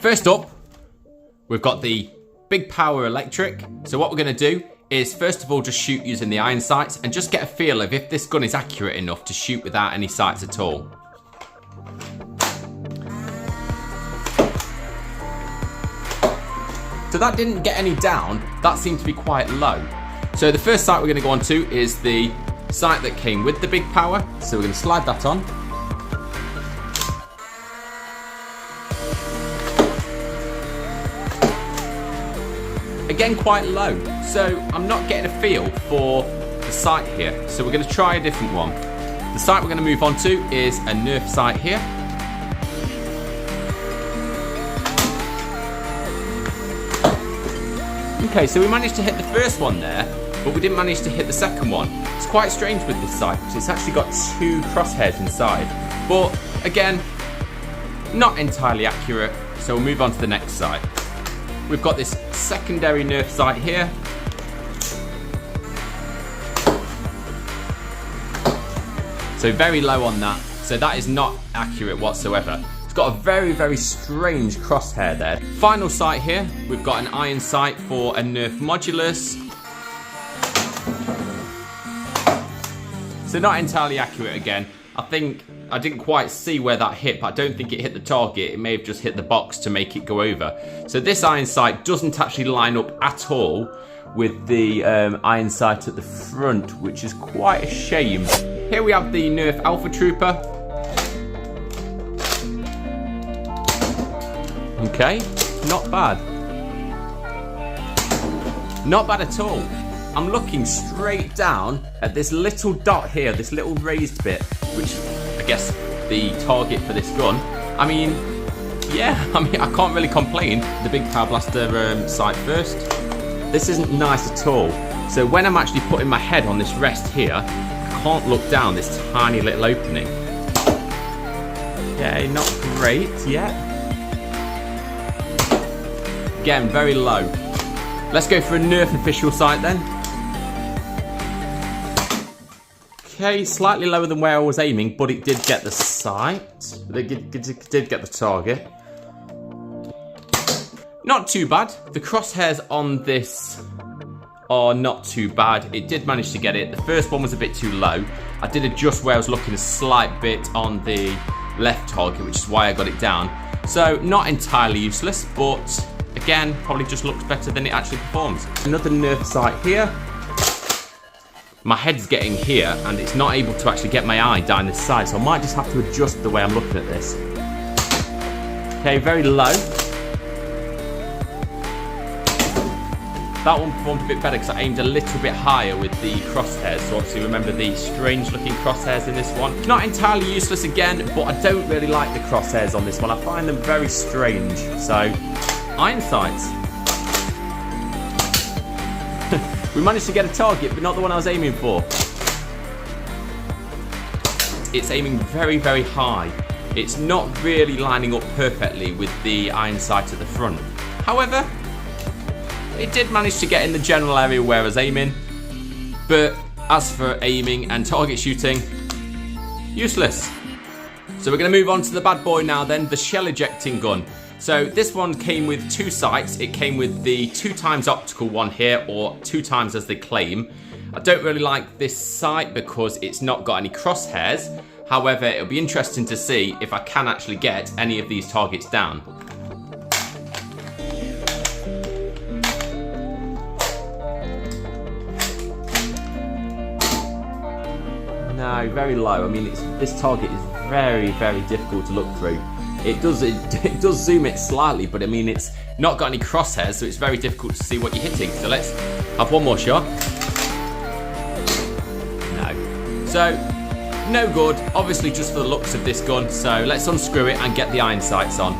First up, we've got the Big Power Electric. So what we're going to do is first of all just shoot using the iron sights and just get a feel of if this gun is accurate enough to shoot without any sights at all. So that didn't get any down, that seemed to be quite low. So the first sight we're going to go on to is the sight that came with the Big Power. So we're going to slide that on. Again, quite low, so I'm not getting a feel for the sight here. So we're going to try a different one. The sight we're going to move on to is a Nerf sight here. Okay, so we managed to hit the first one there, but we didn't manage to hit the second one. It's quite strange with this sight because it's actually got two crosshairs inside. But again, not entirely accurate, so we'll move on to the next sight. We've got this secondary Nerf sight here. So very low on that. So that is not accurate whatsoever. It's got a very, very strange crosshair there. Final sight here, we've got an iron sight for a Nerf Modulus. So not entirely accurate again. I think I didn't quite see where that hit, but I don't think it hit the target. It may have just hit the box to make it go over. So this iron sight doesn't actually line up at all with the iron sight at the front, which is quite a shame. Here we have the Nerf Alpha Trooper. Okay, not bad. Not bad at all. I'm looking straight down at this little dot here, this little raised bit, which I guess the target for this gun. I mean, yeah, I can't really complain. The Big Power Blaster sight first. This isn't nice at all. So when I'm actually putting my head on this rest here, I can't look down this tiny little opening. Okay, not great yet. Again, very low. Let's go for a Nerf official sight then. Okay, slightly lower than where I was aiming, but it did get the sight. It did get the target. Not too bad. The crosshairs on this are not too bad. It did manage to get it. The first one was a bit too low. I did adjust where I was looking a slight bit on the left target, which is why I got it down. So not entirely useless, but again, probably just looks better than it actually performs. Another Nerf sight here. My head's getting here and it's not able to actually get my eye down this side, so I might just have to adjust the way I'm looking at this. Okay, very low. That one performed a bit better because I aimed a little bit higher with the crosshairs, so obviously remember the strange looking crosshairs in this one. Not entirely useless again, but I don't really like the crosshairs on this one. I find them very strange, so iron sights. We managed to get a target, but not the one I was aiming for. It's aiming very, very high. It's not really lining up perfectly with the iron sight at the front. However, it did manage to get in the general area where I was aiming. But as for aiming and target shooting, useless. So we're going to move on to the bad boy now then, the shell ejecting gun. So this one came with two sights. It came with the 2x optical one here, or 2x as they claim. I don't really like this sight because it's not got any crosshairs. However, it'll be interesting to see if I can actually get any of these targets down. No, very low. I mean, this target is very, very difficult to look through. It does zoom it slightly, but I mean, it's not got any crosshairs, so it's very difficult to see what you're hitting. So let's have one more shot. No. So, no good. Obviously just for the looks of this gun. So let's unscrew it and get the iron sights on.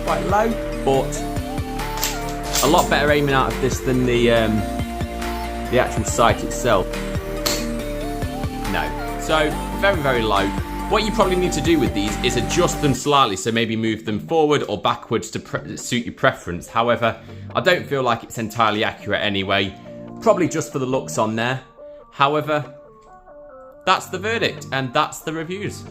Quite low, but a lot better aiming out of this than the actual sight itself. No. So, very, very low. What you probably need to do with these is adjust them slightly, so maybe move them forward or backwards to suit your preference. However, I don't feel like it's entirely accurate anyway. Probably just for the looks on there. However, that's the verdict and that's the reviews.